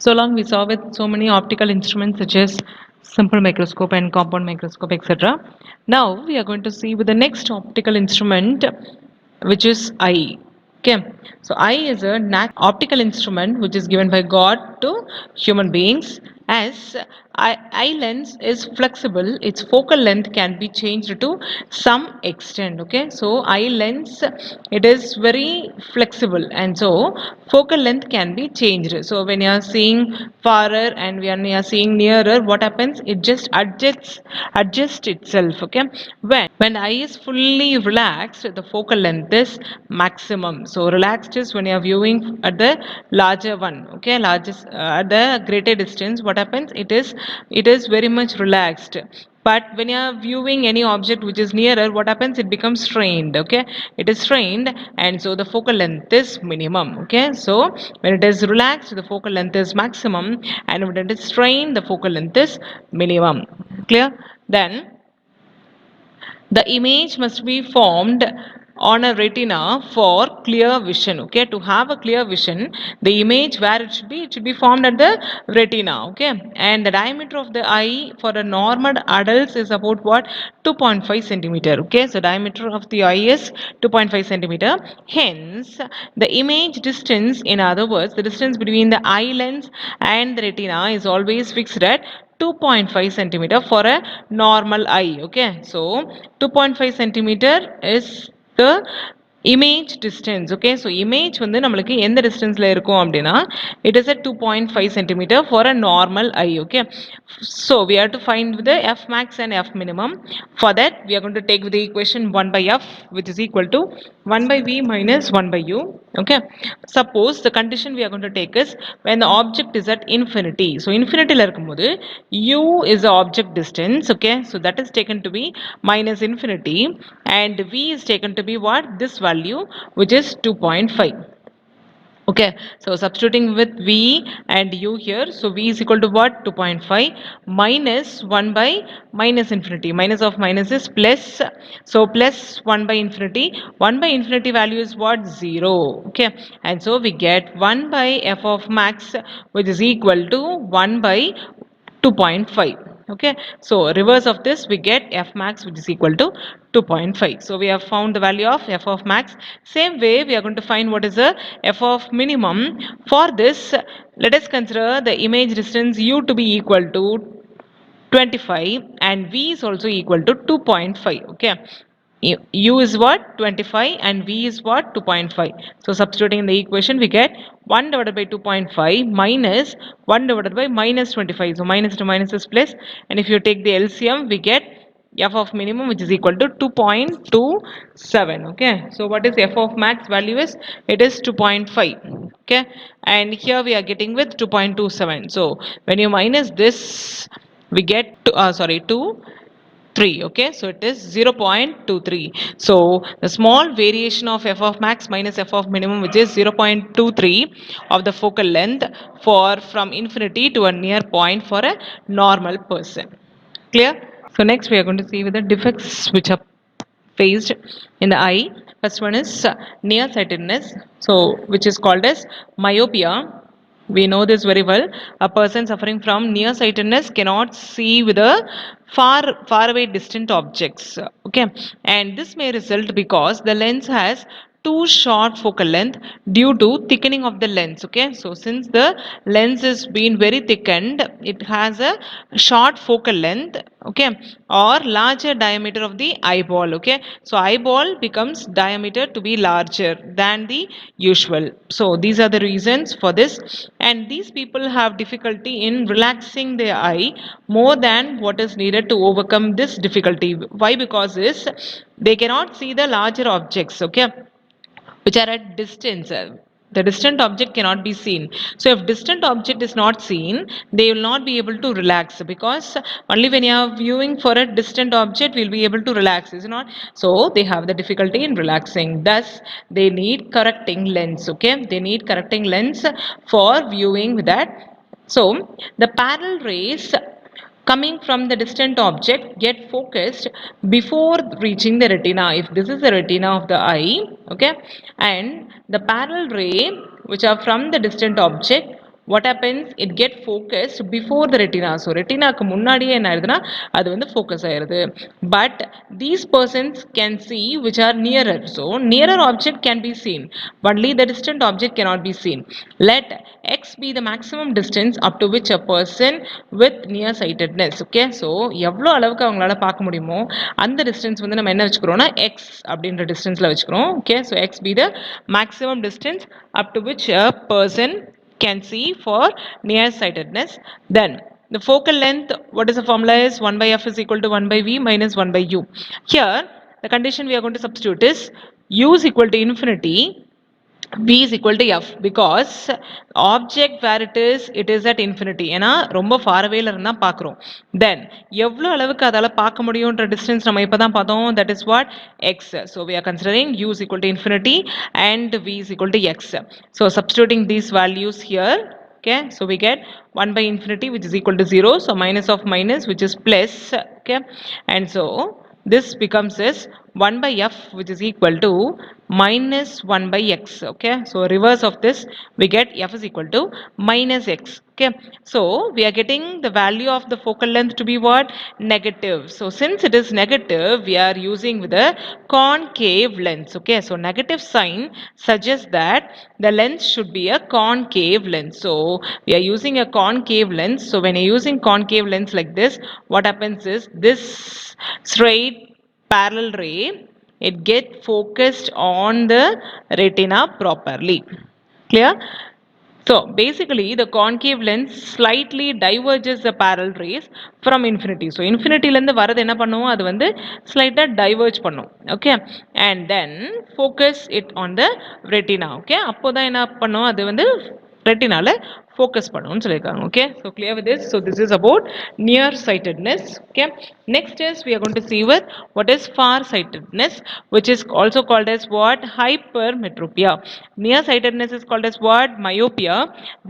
So long we saw with so many optical instruments such as simple microscope and compound microscope, etc. Now we are going to see with the next optical instrument, which is eye. Okay, so eye is a optical instrument which is given by God to human beings. As eye lens is flexible, its focal length can be changed to some extent. Okay, so eye lens, it is very flexible, and so focal length can be changed. So when you are seeing farer and when you are seeing nearer, what happens? It just adjusts itself. Okay, when the eye is fully relaxed, the focal length is maximum. So relaxed is when you are viewing at the larger one. Okay, largest at the greater distance. What happens? It is very much relaxed. But when you are viewing any object which is nearer, what happens? It becomes strained. Okay, it is strained, and so the focal length is minimum. Okay, so when it is relaxed, the focal length is maximum, and when it is strained, the focal length is minimum. Clear? Then the image must be formed on a retina for clear vision. Okay, to have a clear vision, the image where it should be formed at the retina. Okay, and the diameter of the eye for a normal adults is about what? 2.5 centimeter. Okay, so diameter of the eye is 2.5 centimeter. Hence the image distance, in other words, the distance between the eye lens and the retina is always fixed at 2.5 centimeter for a normal eye. Okay, so 2.5 centimeter is the image distance. Okay, so image வந்து நம்மளுக்கு எந்த டிஸ்டன்ஸ்ல இருக்கும் அப்படின்னா it is at 2.5 centimeter for a normal eye. Okay, so we have to find the f max and f minimum. For that we are going to take the equation 1 by f, which is equal to 1 by v minus 1 by u. Okay, suppose the condition we are going to take is when the object is at infinity. So infinity la irukumbodhu u is the object distance. Okay, so that is taken to be minus infinity, and v is taken to be what? This value, which is 2.5. Okay, so substituting with v and u here, so v is equal to what? 2.5 minus 1 by minus infinity. Minus of minus is plus, so plus 1 by infinity. 1 by infinity value is what? 0. Okay, and so we get 1 by f of max, which is equal to 1 by 2.5. Okay, so reverse of this, we get f max, which is equal to 2.5. So we have found the value of f of max. Same way we are going to find what is the f of minimum. For this, let us consider the image distance u to be equal to 25 and v is also equal to 2.5. Okay, u is what? 25 and v is what? 2.5. So substituting in the equation, we get 1 divided by 2.5 minus 1 divided by minus 25. So minus to minus is plus, and if you take the LCM, we get f of minimum, which is equal to 2.27. Okay, so what is f of max value is? It is 2.5. Okay, and here we are getting with 2.27. So when you minus this, we get 2 3. Okay, so it is 0.23. So the small variation of f of max minus f of minimum, which is 0.23 of the focal length for from infinity to a near point for a normal person. Clear? So next we are going to see with the defects which are faced in the eye. First one is nearsightedness, so which is called as myopia. We know this very well. A person suffering from nearsightedness cannot see with a far away distant objects. Okay, and this may result because the lens has too short focal length due to thickening of the lens. Okay, so since the lens is being very thickened, it has a short focal length. Okay, or larger diameter of the eyeball. Okay, so eyeball becomes diameter to be larger than the usual. So these are the reasons for this, and these people have difficulty in relaxing their eye more than what is needed to overcome this difficulty. Why? Because this, they cannot see the larger objects. Okay, which are at distance. The distant object cannot be seen. So if distant object is not seen, they will not be able to relax, because only when you are viewing for a distant object we'll be able to relax, is it not? So they have the difficulty in relaxing, thus they need correcting lens. Okay, they need correcting lens for viewing with that. So the parallel rays coming from the distant object get focused before reaching the retina. If this is the retina of the eye, okay, and the parallel ray which are from the distant object what happens, it get focused before the retina. So retina க்கு முன்னாடியே என்ன ஆயிருதுனா அது வந்து focus ஆயிருது. But these persons can see which are nearer. So nearer object can be seen, only the distant object cannot be seen. Let x be the maximum distance up to which a person with near sightedness. Okay, so எவ்வளோ அளவுக்கு அவங்களால பார்க்க முடியுமோ அந்த distance வந்து நம்ம என்ன வச்சுக்கிறோம்னா x அப்படின்ற distanceல வச்சுக்கிறோம். Okay, so x be the maximum distance up to which a person can see for nearsightedness. Then the focal length, what is the formula, is 1 by f is equal to 1 by v minus 1 by u. Here the condition we are going to substitute is u is equal to infinity, v is equal to f, because object where it is at infinity, ஏன்னா ரொம்ப far awayல இருந்தா பார்க்கிறோம். Then எவ்வளவு அளவுக்கு அதால பார்க்க முடியும்ன்ற distance நம்ம இப்பதான் பார்த்தோம், that is what, x. So we are considering u is equal to infinity and v is equal to x. So substituting these values here, okay, so we get 1 by infinity which is equal to 0, so minus of minus which is plus, okay, and so this becomes as 1 by f which is equal to minus 1 by x. Okay, so reverse of this we get f is equal to minus x. Okay, so we are getting the value of the focal length to be what, negative. So since it is negative, we are using with a concave lens. Okay, so negative sign suggests that the lens should be a concave lens. So we are using a concave lens. So when you're using concave lens like this, what happens is this straight parallel ray, it get focused on the retina properly. Clear? So basically the concave lens slightly diverges the parallel rays from infinity. So infinity ல இருந்து வரது என்ன பண்ணும், அது வந்து slightly diverge பண்ணும். Okay, and then focus it on the retina. Okay, அப்போதான் என்ன பண்ணும், அது வந்து ரெட்டினால focus பண்ணும்னு சொல்லியிருக்காங்க. Okay, so clear with this? So this is about near sightedness. Okay, next is we are going to see with what is far sightedness, which is also called as what, hypermetropia. Near sightedness is called as what, myopia.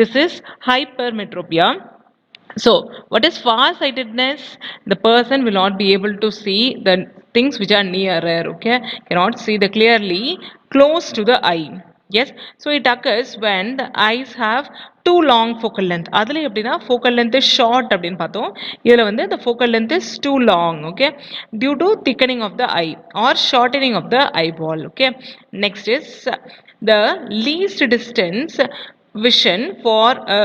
This is hypermetropia. So what is far sightedness? The person will not be able to see the things which are nearer. Okay, cannot see the clearly close to the eye. Yes, so it occurs when the eyes have too long focal length. அதுல எப்படின்னா focal length is short அப்படின்னு பார்த்தோம், இதுல வந்து the focal length is too long. Okay, due to thickening of the eye or shortening of the eyeball. Okay, next is the least distance vision for a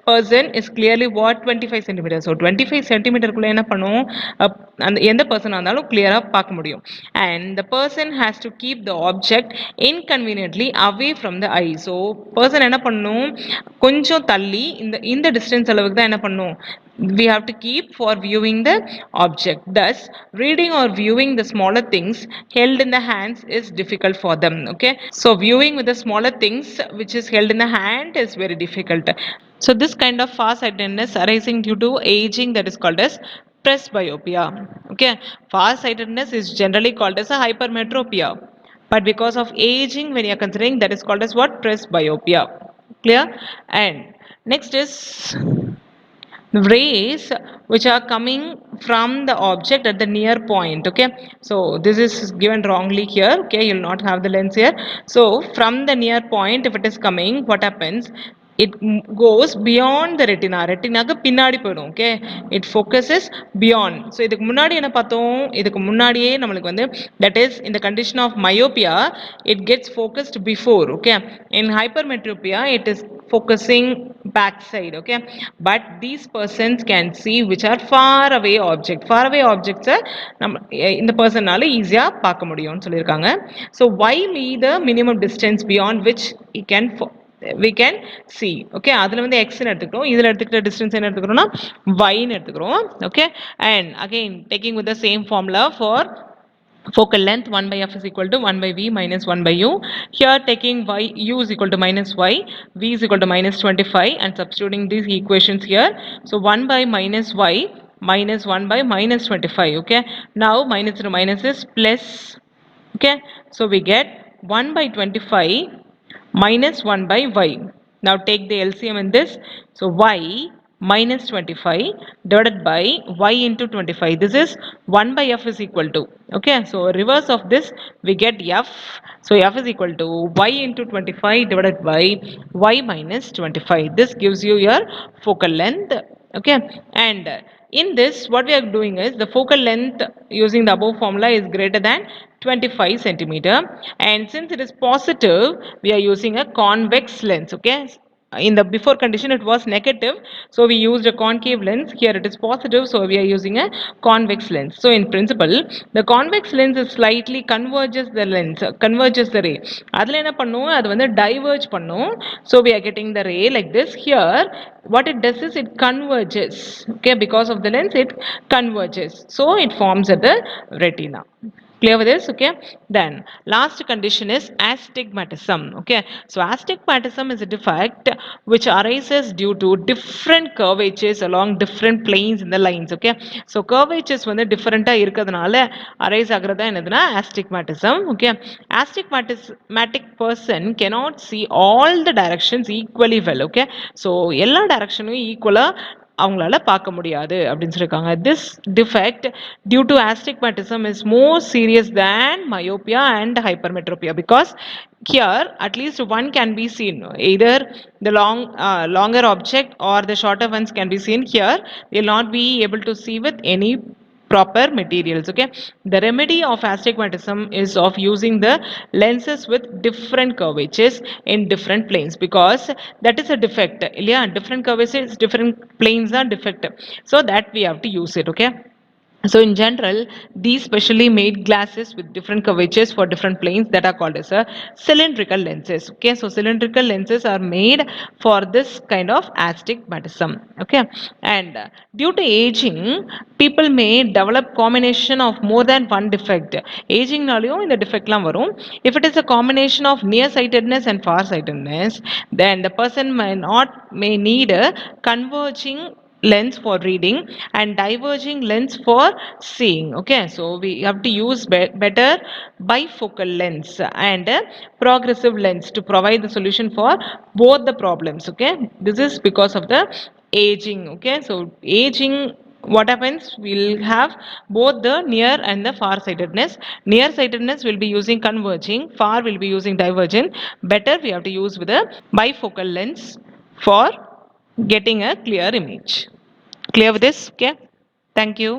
person is clearly what, 25 centimeters. So 25 centimeter குள்ள என்ன பண்ணும், அந்த எந்த பர்சனாக இருந்தாலும் கிளியரா பார்க்க முடியும். And the person has to keep the object inconveniently away from the eye. So person என்ன பண்ணும், கொஞ்சம் தள்ளி இந்த distance அளவுக்கு தான் என்ன பண்ணும், we have to keep for viewing the object. Thus reading or viewing the smaller things held in the hands is difficult for them. Okay, so viewing with the smaller things which is held in the hand is very difficult. So this kind of far-sightedness arising due to aging, that is called as presbyopia. Okay, far-sightedness is generally called as a hypermetropia, but because of aging when you are considering, that is called as what, presbyopia. Clear? And next is rays which are coming from the object at the near point. Okay, so this is given wrongly here. Okay, you will not have the lens here. So from the near point, if it is coming, what happens, it goes beyond the retina. ரெட்டினாக்கு பின்னாடி போயிடும். Okay, it focuses beyond. So இதுக்கு முன்னாடி என்ன பார்த்தோம், இதுக்கு முன்னாடியே நம்மளுக்கு வந்து, that is in the condition of myopia it gets focused before. Okay, in hypermetropia it is focusing backside. Okay, but these persons can see which are far away objects நம்ம இந்த பர்சனால ஈஸியா பார்க்க முடியும்னு சொல்லியிருக்காங்க. So why me the minimum distance beyond which we can see. Okay, அதுல வந்து x ன்னு எடுத்துக்கிறோம், இதுல எடுத்துக்கிற distance என்ன எடுத்துக்கிறோம்னா y ன்னு எடுத்துக்கிறோம். Okay, and again taking with the same formula for focal length, 1 by f is equal to 1 by v minus 1 by u. Here taking u is equal to minus y, v is equal to minus 25 and substituting these equations here. So 1 by minus y minus 1 by minus 25. Okay, now minus to minus is plus. Okay, so we get 1 by 25 minus 1 by y. Now take the LCM in this. So y minus 25 divided by y into 25. This is 1 by f is equal to, okay, so reverse of this we get f, so f is equal to y into 25 divided by y minus 25. This gives you your focal length, okay. And in this what we are doing is the focal length using the above formula is greater than 25 centimeter, and since it is positive we are using a convex lens, okay. In the before condition it was negative, so we used a concave lens. Here it is positive, so we are using a convex lens. So in principle the convex lens is slightly converges the lens, converges the ray. அதில் என்ன பண்ணும், அது வந்து diverge பண்ணும். So we are getting the ray like this. Here what it does is it converges, okay, because of the lens it converges, so it forms at the retina. Clear with this, okay. Then last condition is astigmatism, okay. So astigmatism is a defect which arises due to different curvatures along different planes in the lines, okay. So curvatures வந்து different-ஆ இருக்கிறதுனால arise ஆகுறதா என்னதுன்னா astigmatism, okay. Astigmatic person cannot see all the directions equally well, okay. So எல்லா direction-ம் equal-ஆ அவங்களால பார்க்க முடியாது அப்படின்னு சொல்லியிருக்காங்க. This defect due to astigmatism is more serious than myopia and hypermetropia, because here at least one can be seen, either the longer object or the shorter ones can be seen. Here they will not be able to see with any proper materials, okay. The remedy of astigmatism is of using the lenses with different curvatures in different planes, because that is a defect, yeah, different curvatures different planes are defect, so that we have to use it, okay. So in general, these specially made glasses with different curvatures for different planes that are called as a cylindrical lenses. Okay, so cylindrical lenses are made for this kind of astigmatism. Okay, and due to aging, people may develop combination of more than one defect. Aging நாலையும் இந்த defectலாம் வரும். If it is a combination of nearsightedness and farsightedness, then the person may need a converging lens for reading and diverging lens for seeing, okay. So we have to use better bifocal lens and a progressive lens to provide the solution for both the problems, okay. This is because of the aging, okay. So aging, what happens, we'll have both the near and the far sightedness. Near sightedness will be using converging, far will be using divergent. Better we have to use with a bifocal lens for getting a clear image. Clear with this? Okay. Thank you.